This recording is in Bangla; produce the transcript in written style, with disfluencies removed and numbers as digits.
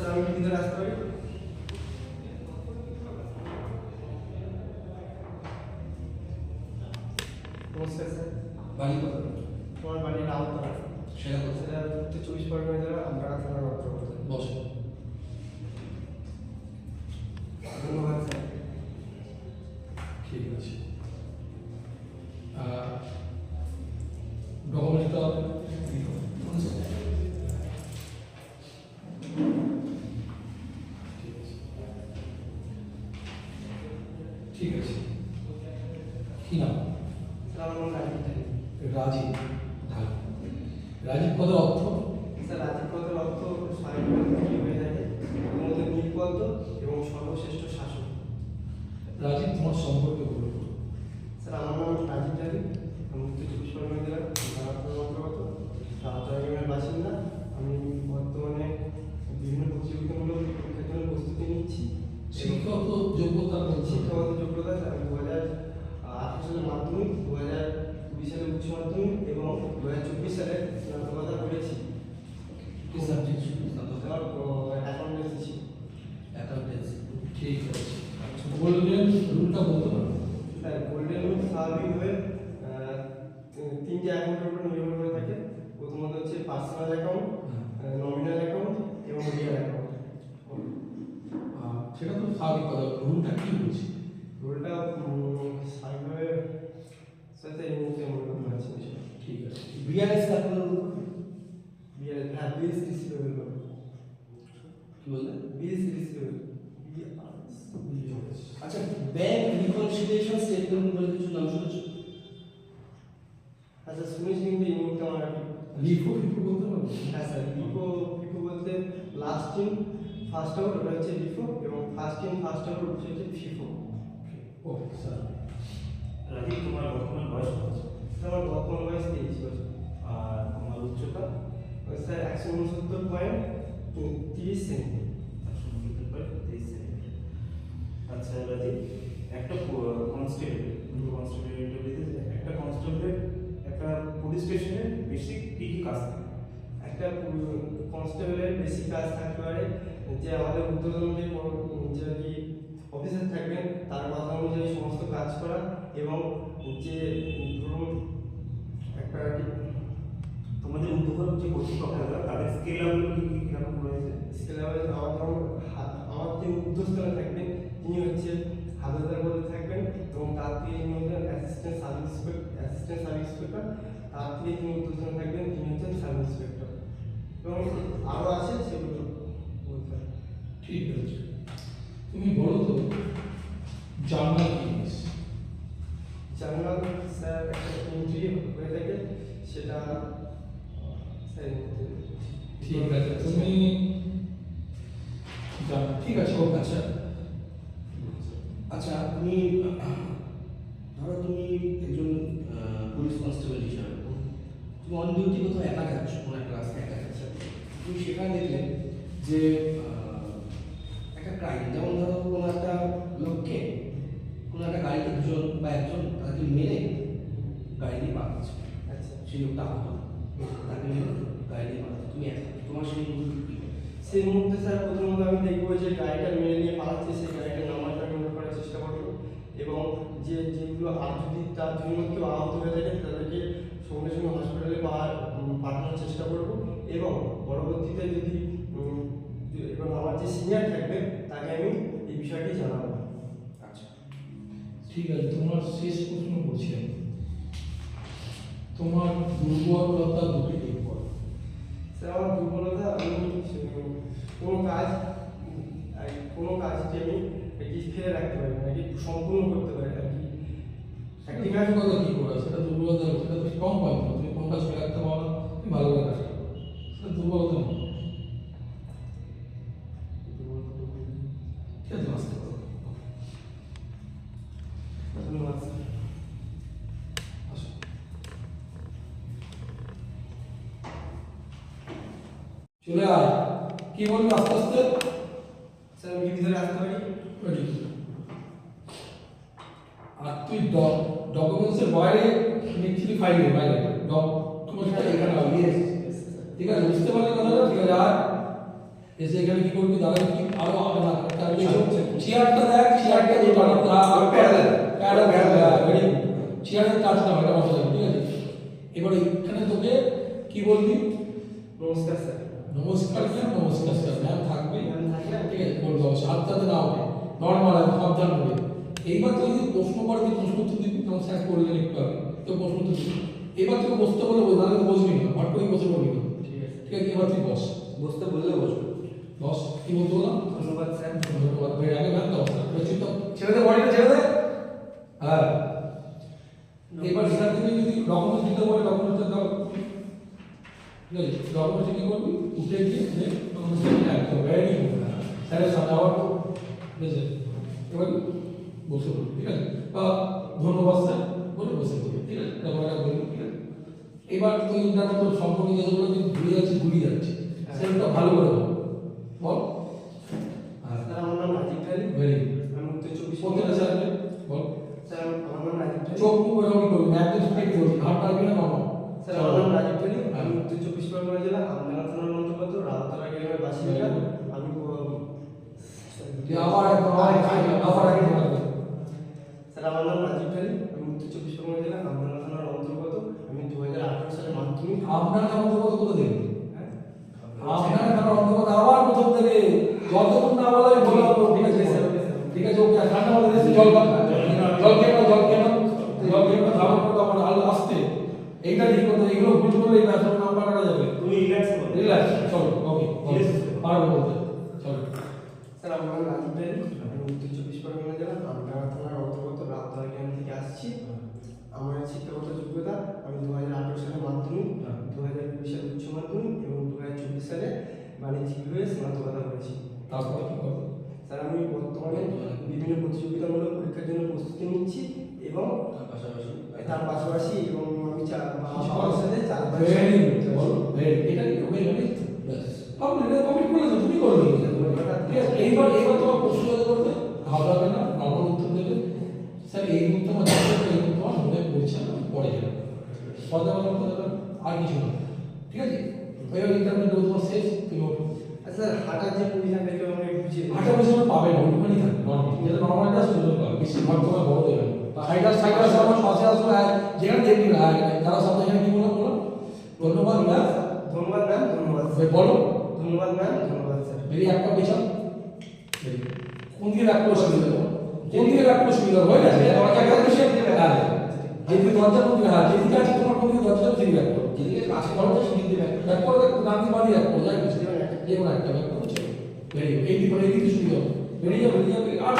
স্যার আমি কি ভিতরে আসতে পারি? নমস্কার স্যার। বাড়ি কত? তোমার বাড়ি রাউতপাড়া। সেটা কত? সেটা উত্তর 24 পরগনা জেলা আমপাড়া থানার অন্তর্গত। বসো। ধন্যবাদ স্যার। ঠিক আছে। ডকুমেন্টটা ঠিক আছে। কি নাম? স্যার আমার নাম রাজীব ধারী। রাজীব ধারী। রাজীব পদের অর্থ? স্যার রাজীব পদের অর্থ স্বাভাবিক হয়ে থাকে, এর মধ্যে নীলপদ্ম এবং সর্বশ্রেষ্ঠ শাসক। রাজীব তোমার সম্পর্কে বলুন। স্যার আমার নাম রাজীব ধারী, আমি উত্তর 24 পরগনা জেলার আমপাড়া থানার অন্তর্গত রাউতপাড়া বাসিন্দা। আমি বর্তমানে বিভিন্ন প্রতিযোগিতামূলক পরীক্ষার জন্য প্রস্তুতি নিচ্ছি। শিক্ষাগত যোগ্যতা বলছি। শিক্ষাগত যোগ্যতা আমি 2018 সালে মাধ্যমিক, 2020 সালে উচ্চ মাধ্যমিক এবং 2024 সালে স্নাতকতা করেছি। কি সাবজেক্ট? আমার অ্যাকাউন্টেন্সি ছিল। অ্যাকাউন্টেন্সি। ঠিক আছে। আচ্ছা, গোল্ডেন রুলটা বলতে পারো? স্যার গোল্ডেন রুল স্বাভাবিকভাবে তিনটে অ্যাকাউন্টের উপর নির্ভর করে থাকে। প্রথমত হচ্ছে পার্সোনাল অ্যাকাউন্ট, নমিনাল অ্যাকাউন্ট এবং রিয়েল অ্যাকাউন্ট। সেটা তো স্বাভাবিক কথা। রুলটা কি বলছি? রুলটা স্বাভাবিকভাবে সাথে এই মুহূর্তে মনে করতে পারছি না। ঠিক আছে। বিআরএস আপনার হ্যাঁ, বিএস রিসিভেবল। কি বললেন? BS receivable. আচ্ছা, ব্যাংক রিকনসিলিয়েশন স্টেটমেন্ট বলে কিছু নাম শুনেছো? আচ্ছা শুনেছি, কিন্তু এই মুহূর্তে আমার লিফো ফিফো বলতে পারবো? হ্যাঁ স্যার, লিফো ফিফো বলতে লাস্ট ইন ফার্স্ট আউট ওটা হচ্ছে লিফো, এবং ফার্স্ট ইন ফার্স্ট আউট হচ্ছে ফিফো। Okay sir. রাজীব, তোমার বর্তমান বয়স কত? স্যার আমার বর্তমান বয়স 23 বছর। আর তোমার উচ্চতা? Sir 169.30 centimetre. 169.23 সেন্টিমিটার। আচ্ছা রাজীব, একটা কনস্টেবল ইন্টারভিউতে একটা কনস্টেবলের একটা পুলিশ স্টেশনে বেসিক কী কী কাজ থাকে? একটা কনস্টেবলের বেশি কাজ থাকতে পারে যে আমাদের ঊর্ধ্বতন যে কি অফিসার থাকবেন তার কথা অনুযায়ী সমস্ত কাজ করা, এবং যে ধরুন একটা তোমাদের উদ্যোগের যে কর্তৃপক্ষরা তাদের স্কেলগুলো কী কী কিরকম রয়েছে? স্কেলেবল আমার যে ঊর্ধ্বস্তনে থাকবেন তিনি হচ্ছে হাবিলদার পদে থাকবেন, এবং তার থেকে তিনি হচ্ছেন অ্যাসিস্ট্যান্ট সাব ইন্সপেক্টর। তার থেকে তিনি ঊর্ধ্বস্তনে থাকবেন, তিনি হচ্ছেন সাব ইন্সপেক্টর, এবং আরও আছে সেগুলো বলতে হবে। ঠিক আছে। তুমি বলো তো জার্নাল কি জিনিস? জার্নাল স্যার একটা এন্ট্রি হয়ে থাকে, সেটা স্যার ঠিক আছে। তুমি জার্নাল, ঠিক আছে। ওকে। আচ্ছা আচ্ছা, তুমি ধরো তুমি একজন পুলিশ কনস্টেবল হিসাবে তুমি অন ডিউটি কোথাও একা যাচ্ছ, কোনো একটা রাস্তায় একা যাচ্ছ, তুমি সেখানে দেখলে যে একটা ক্রাইম, যেমন ধরো কোনো একটা লোককে কোনো একটা গাড়িতে দুজন বা একজন তাকে মেরে গাড়ি দিয়ে পাঠাচ্ছে, আচ্ছা সেই লোকটা আহত, তাকে মেরে গাড়ি দিয়ে পাঠাচ্ছে, তুমি একা, তোমার সেই মুহূর্তে কী হবে? সেই মুহূর্তে স্যার প্রথমত আমি দেখবো যে গাড়িটা মেরে নিয়ে পালাচ্ছে, সেই গাড়িটার নাম্বারটা নোট করার চেষ্টা করবো, এবং যেগুলো আর যদি তার জন্য কেউ আহত হয়ে থাকে তাদেরকে সঙ্গে সঙ্গে হসপিটালে পাঠানোর চেষ্টা করবো, এবং পরবর্তীতে যদি এবং আমার যে সিনিয়র থাকবে তাকে আমি এই বিষয়টি জানাবো। আচ্ছা, ঠিক আছে। তোমার শেষ প্রশ্ন করছি আমি। তোমার দুর্বলতা দুটি ঠিক করো। স্যার আমার দুর্বলতা, আমি কোনো কাজকে আমি কি ফেলে রাখতে পারি না, কি সম্পূর্ণ করতে পারি আর কি। ঠিক আছে, কথা কি করা সেটা দুর্বলতা, সেটা তো কম পাই না। তুমি কোন কাজ রাখতে পারো না, তুমি ভালো করে কাজটা করো, সেটা দুর্বলতা নয়। ঠিক আছে, আসতে পারো। ধন্যবাদ স্যার। আসো। চলে আয়। কি বলবি আস্তে আস্তে? স্যার আমি কি ভিতরে আসতে পারি? Ready? আর তুই ডকুমেন্টসের বাইরে লিখছিলি, ফাইলের বাইরে ডকুমেন্টসটা এখানে হবে। ঠিক আছে, বুঝতে পারলি কথাটা? ঠিক আছে। আর এসে এখানে কি করবি দাদা কি আরো হবে না চেয়ারটা দেখ চেয়ারটা যে বানাতে ভেরি চেয়ারের কাজটা হয় বসে যাবে ঠিক আছে এবার এখানে তোকে কি বলবি নমস্কার স্যার। নমস্কার স্যার নমস্কার স্যার ম্যাম থাকবে ম্যাম থাকবে। ঠিক আছে বলতে হবে সাবধানে না হবে নর্মাল সাবধান করে এইবার তুই যদি প্রশ্ন করে তুই প্রশ্ন উত্তর দিবি তখন স্যার করলেন একটু আগে তো প্রশ্ন উত্তর দিবি এবার তুই বসতে বলে নাহলে তো বসবি না হট করে বসে পড়বি না ঠিক আছে। ঠিক আছে এবার তুই বস বসতে বললে বসবে। বস কি বলতে বললাম ধন্যবাদ স্যার। ধন্যবাদ ভাই আগে ম্যাম তো ছেড়ে দে বডিটা ছেড়ে দে হ্যাঁ এবার এখান থেকে যদি ডকুমেন্ট দিতে বলে ডকুমেন্টটা দাও ঠিক আছে ডকুমেন্ট কি করবি উঠে গিয়ে একদম ভেরি গুড স্যারের সাথে আবার ঠিক আছে এবার বসে পড়বি ঠিক আছে বা ধন্যবাদ স্যার বলে বসে পড়বি ঠিক আছে তারপর বলবি ঠিক আছে এবার তুই ইন্টারনেট তোর সম্পর্কে যেগুলো তুই ভুলে যাচ্ছি সেটা ভালো করে বল স্যার আমার নাম রাজীব খালি। ভেরি আমি উত্তর চব্বিশ প্রত্যেকটা স্যার বল স্যার আমার নাম রাজীব খালি। চোখ মুখ এরকম করবি না একদম স্ট্রেট করবি ঘাটটা কি না মামা স্যার আমার নাম রাজীব খালি। আমি উত্তর চব্বিশ পরগনা জেলা আমডাঙ্গা থানার অন্তর্গত রাউতরা গ্রামের বাসিন্দা। আমি তুই আবার একদম আবার আগে বল স্যার আমার নাম রাজীব খালি। আমি উত্তর চব্বিশ পরগনা জেলা আমডাঙ্গা থানার অন্তর্গত। আমি 2018 সালে মাধ্যমিক আপনার নাম অন্তর্গত কত দেবে হ্যাঁ আপনার নাম অন্তর্গত আবার প্রথম থেকে যতক্ষণ না বলা হয় বলা হবে ঠিক আছে স্যার ঠিক আছে ওকে ঠান্ডা হলে এসে জল খান জল খেয়ে নাও খাবার পর তখন আলো আসতে এইটা ঠিক করতে এগুলো ভুল করলে এই ম্যাথের নাম্বার কাটা যাবে তুমি রিল্যাক্স করো রিল্যাক্স চলো ওকে পারবো বলতে চলো স্যার আমার নাম রাজীব খালি। আমি উত্তর চব্বিশ পরগনা জেলা আমডাঙ্গা থানার অন্তর্গত রাউতরা গ্রাম থেকে আসছি। আমার শিক্ষাগত যোগ্যতা আমি 2018 সালে মাধ্যমিক 2020 সালে উচ্চ মাধ্যমিক এবং 2024 সালে বাণিজ্যিক বিভাগে স্নাতকতা করেছি। তারপরে কি করবো স্যার আমি বর্তমানে বিভিন্ন প্রতিযোগিতামূলক পরীক্ষার জন্য প্রস্তুতি নিচ্ছি এবং তার পাশাপাশি এবং আমি বাবার সাথে ভেরি গুড বলো ভেরি এটা কি হবে জানি ব্যাস কমপ্লিট করে তুমি করবে ঠিক আছে এইবার তোমার প্রশ্ন করবে ঘাবড়াবে না নর্মাল উত্তর দেবে স্যার এই উত্তর আমার এই উত্তর আমার মনে পড়ছে না পড়ে যাবে কথা আর কিছু না ঠিক আছে এবার ইন্টারনেট তোমার শেষ তুমি ওঠো স্যার হাঁটার যে পরিমাণটাকে আমাকে বুঝিয়ে দিন। হাঁটা বসে পাবে না ওইখানেই থাকবে নর্মাল যেটা নর্মাল একটা সুযোগ পাবে বেশি ভাগ তোমার বড় দেবে সাইকেল আমার পাশে আসবে যেখানে দেখবি না তারা সব এখানে কি বলো ধন্যবাদ ম্যাম ধন্যবাদ ম্যাম। ধন্যবাদ স্যার। বলো ধন্যবাদ ম্যাম। ধন্যবাদ স্যার। বেরিয়ে একটা পেছন কোন দিকে রাখলে সুবিধা হবে কোন দিকে রাখলে সুবিধা হবে হয়ে গেছে একটা পেছন হ্যাঁ যেদিকে দরজা কোন দিকে হ্যাঁ যেদিকে আছে তোমার কোন দিকে দরজা সেদিকে রাখো যেদিকে কাছে দরজা সেদিকে রাখো ডান দিকে বাদিয়ে রাখো যাই কিছু যে কোনো একটা ব্যাক করছে বেরিয়ে এই দিকে সুবিধা হবে বেরিয়ে যাবে আর